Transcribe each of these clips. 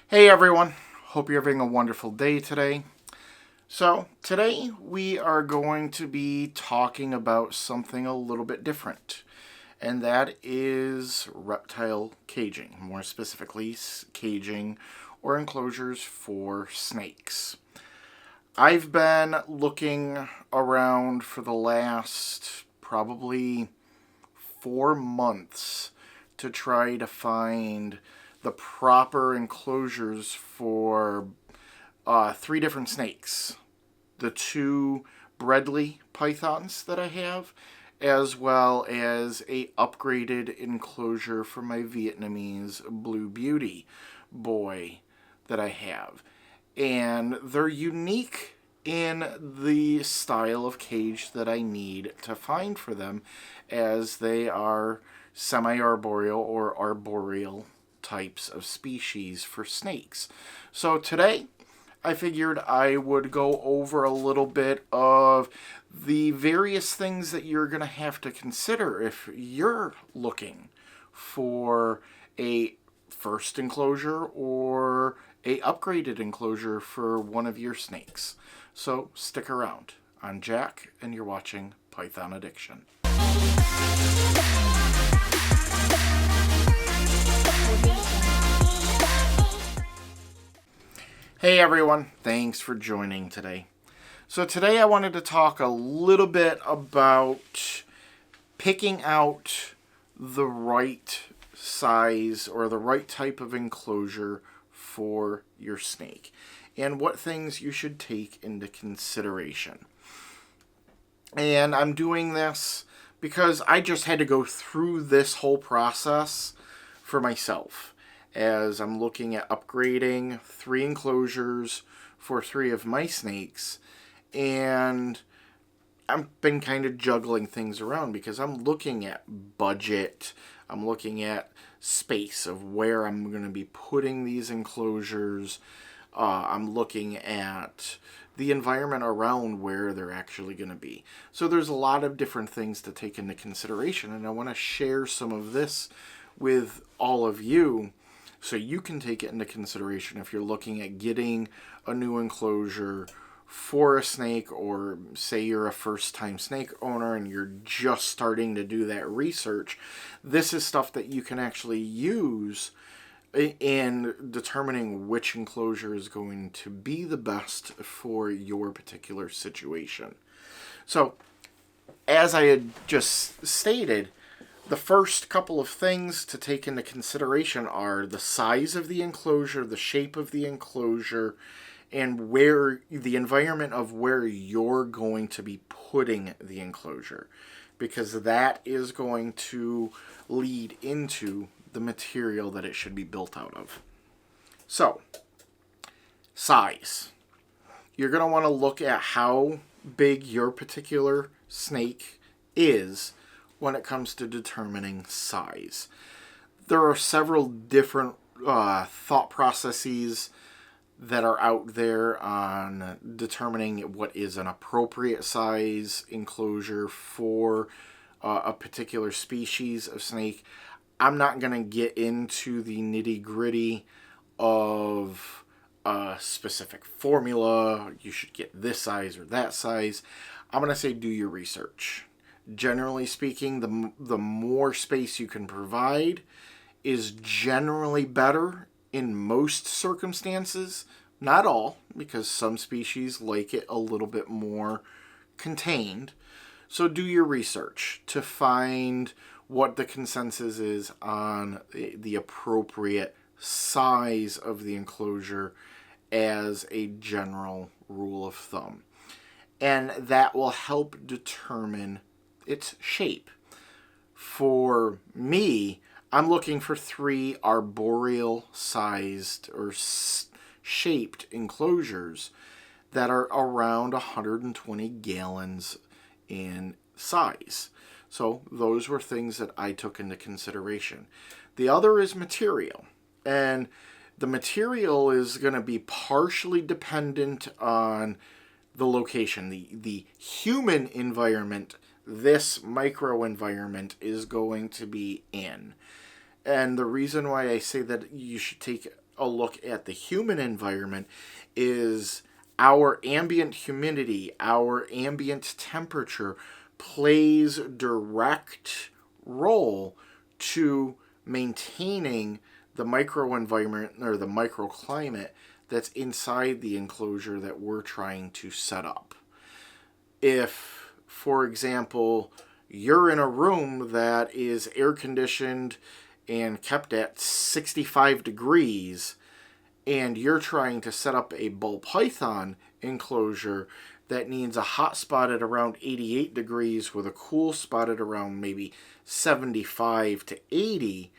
Hey everyone, hope you're having a wonderful day today. So, today we are going to be talking about something a little bit different, and that is reptile caging, more specifically, caging or enclosures for snakes. I've been looking around for the last probably 4 months to try to find the proper enclosures for three different snakes. The two Bredli pythons that I have, as well as a upgraded enclosure for my Vietnamese Blue Beauty boy that I have. And they're unique in the style of cage that I need to find for them, as they are semi-arboreal or arboreal types of species for snakes. So today, I figured I would go over a little bit of the various things that you're going to have to consider if you're looking for a first enclosure or a upgraded enclosure for one of your snakes. So stick around. I'm Jack, and you're watching Python Addiction. Hey everyone, thanks for joining today. So today I wanted to talk a little bit about picking out the right size or the right type of enclosure for your snake and what things you should take into consideration. And I'm doing this because I just had to go through this whole process for myself, as I'm looking at upgrading 3 enclosures for 3 of my snakes, and I've been kind of juggling things around because I'm looking at budget, I'm looking at space of where I'm going to be putting these enclosures, I'm looking at the environment around where they're actually going to be. So there's a lot of different things to take into consideration, and I want to share some of this with all of you so you can take it into consideration if you're looking at getting a new enclosure for a snake, or say you're a first-time snake owner and you're just starting to do that research. This is stuff that you can actually use in determining which enclosure is going to be the best for your particular situation. So, as I had just stated, the first couple of things to take into consideration are the size of the enclosure, the shape of the enclosure, and where the environment of where you're going to be putting the enclosure, because that is going to lead into the material that it should be built out of. So, size. You're going to want to look at how big your particular snake is when it comes to determining size. There are several different thought processes that are out there on determining what is an appropriate size enclosure for a particular species of snake. I'm not going to get into the nitty-gritty of a specific formula. You should get this size or that size. I'm going to say do your research. Generally speaking, the more space you can provide is generally better in most circumstances. Not all, because some species like it a little bit more contained. So do your research to find what the consensus is on the appropriate size of the enclosure as a general rule of thumb. And that will help determine its shape. For me, I'm looking for 3 arboreal sized or shaped enclosures that are around 120 gallons in size. So those were things that I took into consideration. The other is material. And the material is going to be partially dependent on the location. The human environment this microenvironment is going to be in. And the reason why I say that you should take a look at the human environment, is our ambient humidity, our ambient temperature plays direct role to maintaining the microenvironment or the microclimate that's inside the enclosure that we're trying to set up. If, for example, you're in a room that is air conditioned and kept at 65 degrees, and you're trying to set up a ball python enclosure that needs a hot spot at around 88 degrees with a cool spot at around maybe 75 to 80,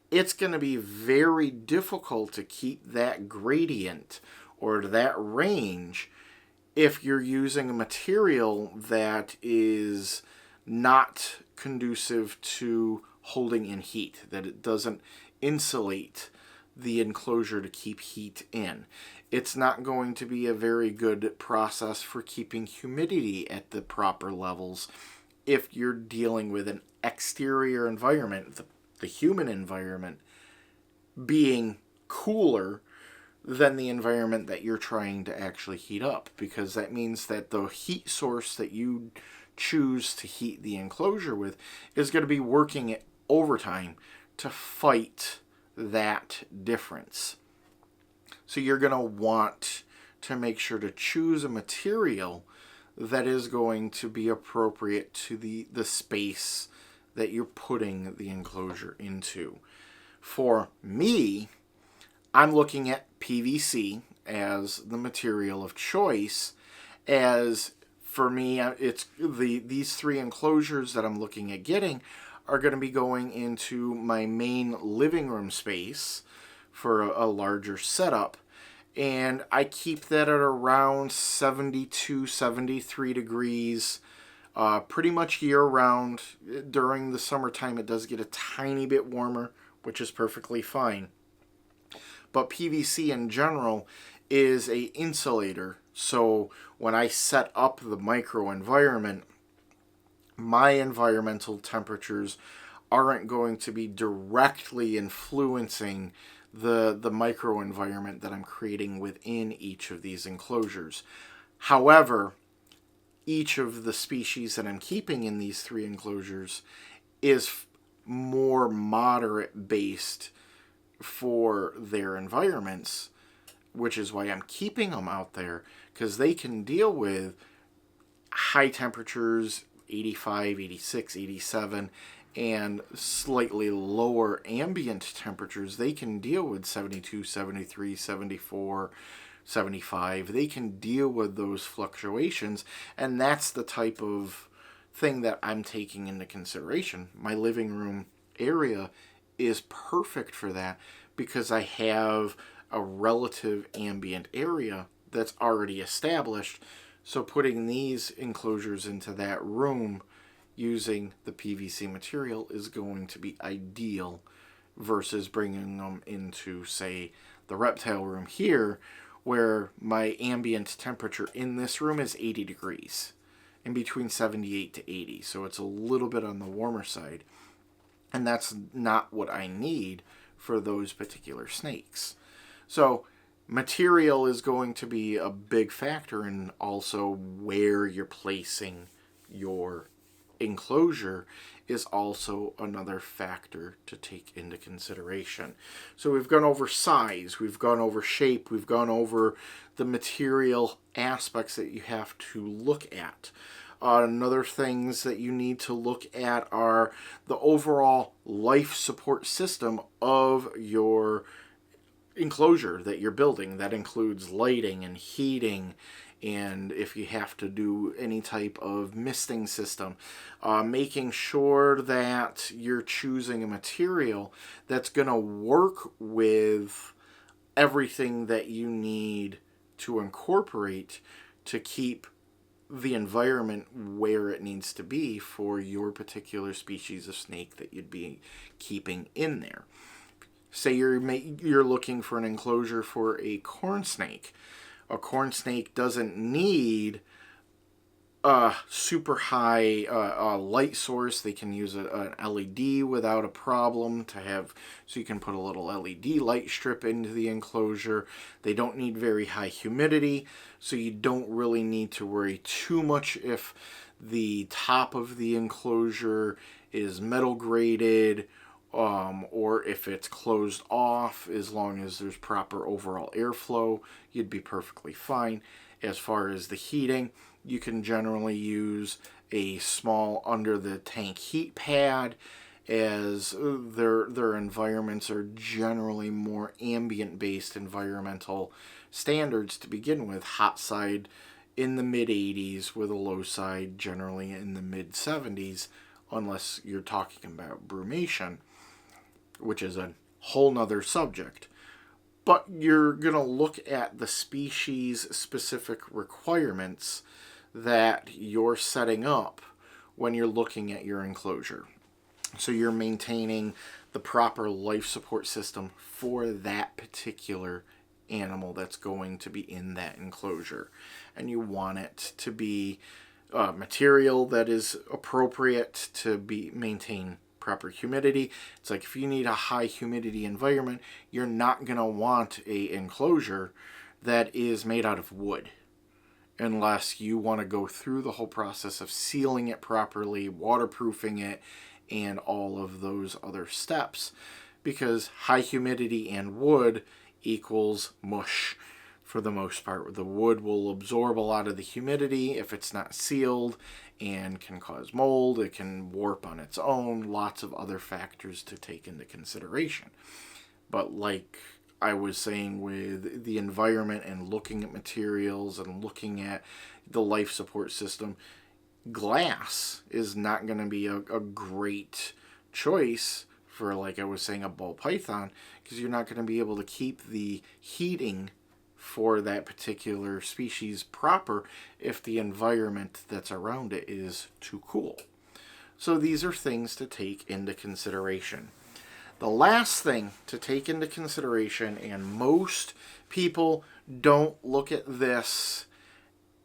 it's going to be very difficult to keep that gradient or that range if you're using a material that is not conducive to holding in heat, that it doesn't insulate the enclosure to keep heat in. It's not going to be a very good process for keeping humidity at the proper levels if you're dealing with an exterior environment, the human environment, being cooler than the environment that you're trying to actually heat up, because that means that the heat source that you choose to heat the enclosure with is going to be working at overtime to fight that difference. So you're going to want to make sure to choose a material that is going to be appropriate to the space that you're putting the enclosure into. For me, I'm looking at PVC as the material of choice, as for me, it's these three enclosures that I'm looking at getting are going to be going into my main living room space for a larger setup. And I keep that at around 72, 73 degrees pretty much year round. During the summertime, it does get a tiny bit warmer, which is perfectly fine. But PVC in general is a insulator. So when I set up the microenvironment, my environmental temperatures aren't going to be directly influencing the microenvironment that I'm creating within each of these enclosures. However, each of the species that I'm keeping in these three enclosures is more moderate based for their environments, which is why I'm keeping them out there, because they can deal with high temperatures, 85, 86, 87, and slightly lower ambient temperatures. They can deal with 72, 73, 74, 75. They can deal with those fluctuations, and that's the type of thing that I'm taking into consideration. My living room area is perfect for that because I have a relative ambient area that's already established. So putting these enclosures into that room using the PVC material is going to be ideal versus bringing them into, say, the reptile room here, where my ambient temperature in this room is 80 degrees, in between 78 to 80. So it's a little bit on the warmer side. And that's not what I need for those particular snakes. So material is going to be a big factor, in also where you're placing your enclosure is also another factor to take into consideration. So we've gone over size, we've gone over shape, we've gone over the material aspects that you have to look at. Another things that you need to look at are the overall life support system of your enclosure that you're building. That includes lighting and heating, and if you have to do any type of misting system, making sure that you're choosing a material that's going to work with everything that you need to incorporate to keep the environment where it needs to be for your particular species of snake that you'd be keeping in there. Say you're looking for an enclosure for a corn snake. A corn snake doesn't need super high light source. They can use an LED without a problem to have, so you can put a little LED light strip into the enclosure. They don't need very high humidity, so you don't really need to worry too much if the top of the enclosure is metal graded, or if it's closed off. As long as there's proper overall airflow, you'd be perfectly fine. As far as the heating, you can generally use a small under the tank heat pad, as their environments are generally more ambient based environmental standards to begin with. Hot side in the mid 80s with a low side generally in the mid 70s, unless you're talking about brumation, which is a whole nother subject. But you're going to look at the species specific requirements that you're setting up when you're looking at your enclosure. So you're maintaining the proper life support system for that particular animal that's going to be in that enclosure. And you want it to be material that is appropriate to be maintain proper humidity. It's like if you need a high humidity environment, you're not going to want a enclosure that is made out of wood, unless you want to go through the whole process of sealing it properly, waterproofing it, and all of those other steps. Because high humidity and wood equals mush for the most part. The wood will absorb a lot of the humidity if it's not sealed, and can cause mold. It can warp on its own. Lots of other factors to take into consideration. But like I was saying with the environment and looking at materials and looking at the life support system, glass is not going to be a great choice for, like I was saying, a ball python, because you're not going to be able to keep the heating for that particular species proper if the environment that's around it is too cool. So these are things to take into consideration. The last thing to take into consideration, and most people don't look at this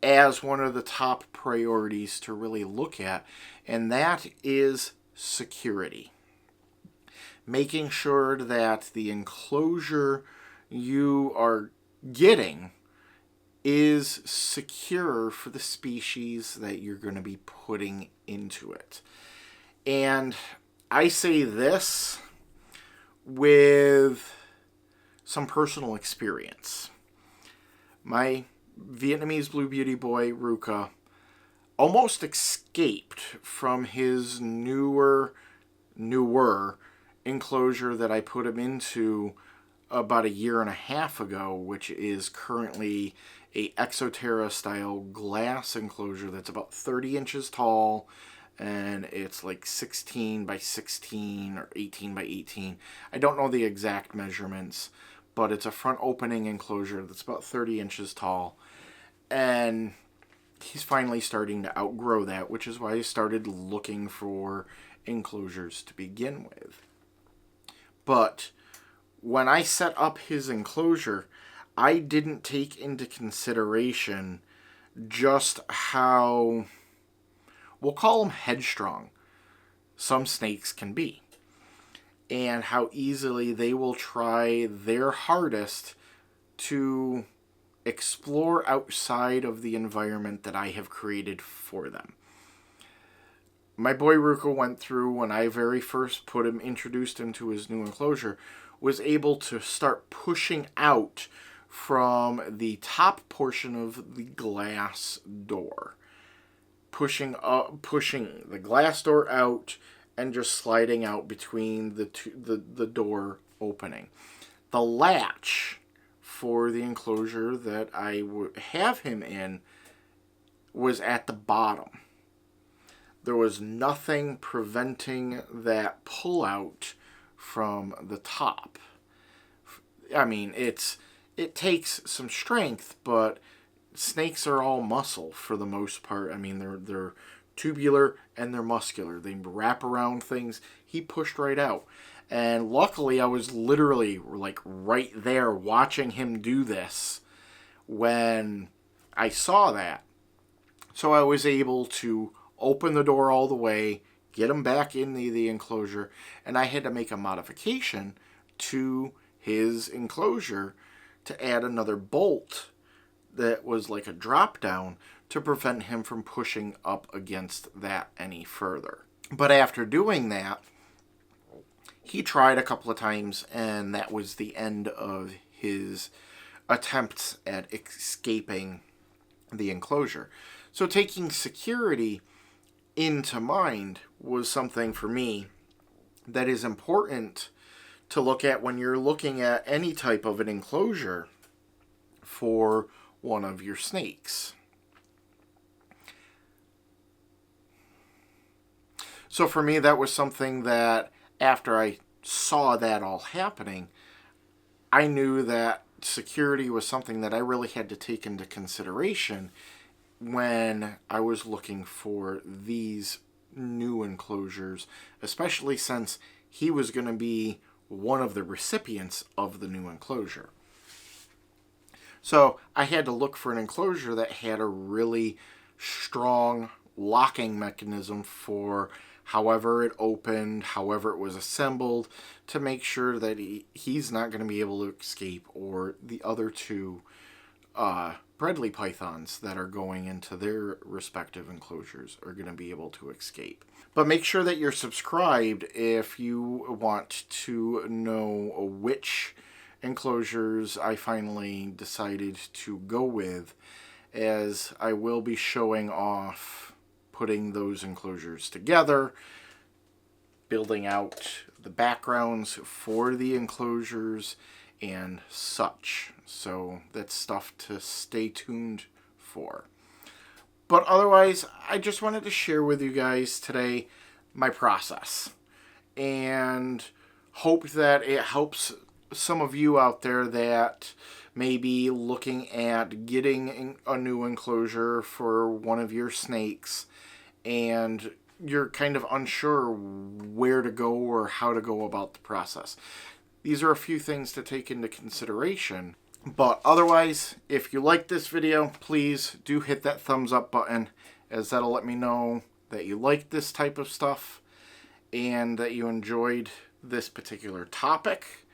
as one of the top priorities to really look at, and that is security. Making sure that the enclosure you are getting is secure for the species that you're going to be putting into it. And I say this with some personal experience. My Vietnamese Blue Beauty boy, Ruka, almost escaped from his newer enclosure that I put him into about 1.5 years ago, which is currently a Exoterra style glass enclosure that's about 30 inches tall, and it's like 16 by 16 or 18 by 18. I don't know the exact measurements, but it's a front opening enclosure that's about 30 inches tall. And he's finally starting to outgrow that, which is why I started looking for enclosures to begin with. But when I set up his enclosure, I didn't take into consideration just how, we'll call them headstrong, some snakes can be, and how easily they will try their hardest to explore outside of the environment that I have created for them. My boy Ruka went through, when I very first introduced him to his new enclosure, was able to start pushing out from the top portion of the glass door. Pushing the glass door out and just sliding out between the door opening. The latch for the enclosure that I would have him in was at the bottom. There was nothing preventing that pull out from the top. I mean, it takes some strength, but snakes are all muscle for the most part. I mean, they're tubular and they're muscular. They wrap around things. He pushed right out. And luckily, I was literally like right there watching him do this when I saw that. So I was able to open the door all the way, get him back in the enclosure, and I had to make a modification to his enclosure to add another bolt that was like a drop down to prevent him from pushing up against that any further. But after doing that, he tried a couple of times, and that was the end of his attempts at escaping the enclosure. So taking security into mind was something for me that is important to look at when you're looking at any type of an enclosure for one of your snakes. So for me, that was something that after I saw that all happening, I knew that security was something that I really had to take into consideration when I was looking for these new enclosures, especially since he was going to be one of the recipients of the new enclosure. So I had to look for an enclosure that had a really strong locking mechanism for however it opened, however it was assembled, to make sure that he's not going to be able to escape, or the other two Bredli pythons that are going into their respective enclosures are going to be able to escape. But make sure that you're subscribed if you want to know which enclosures I finally decided to go with, as I will be showing off putting those enclosures together, building out the backgrounds for the enclosures and such. So that's stuff to stay tuned for. But otherwise, I just wanted to share with you guys today my process, and hope that it helps some of you out there that may be looking at getting a new enclosure for one of your snakes, and you're kind of unsure where to go or how to go about the process. These are a few things to take into consideration. But otherwise, if you like this video, please do hit that thumbs up button, as that'll let me know that you like this type of stuff and that you enjoyed this particular topic.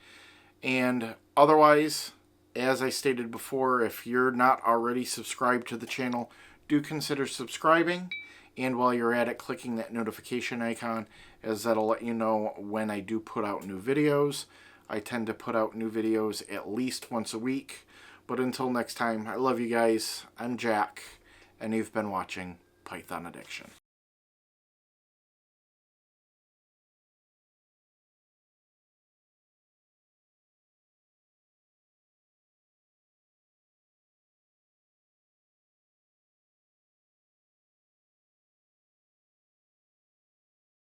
And otherwise, as I stated before, if you're not already subscribed to the channel, do consider subscribing. And while you're at it, clicking that notification icon, as that'll let you know when I do put out new videos. I tend to put out new videos at least once a week. But until next time, I love you guys. I'm Jack, and you've been watching Python Addiction.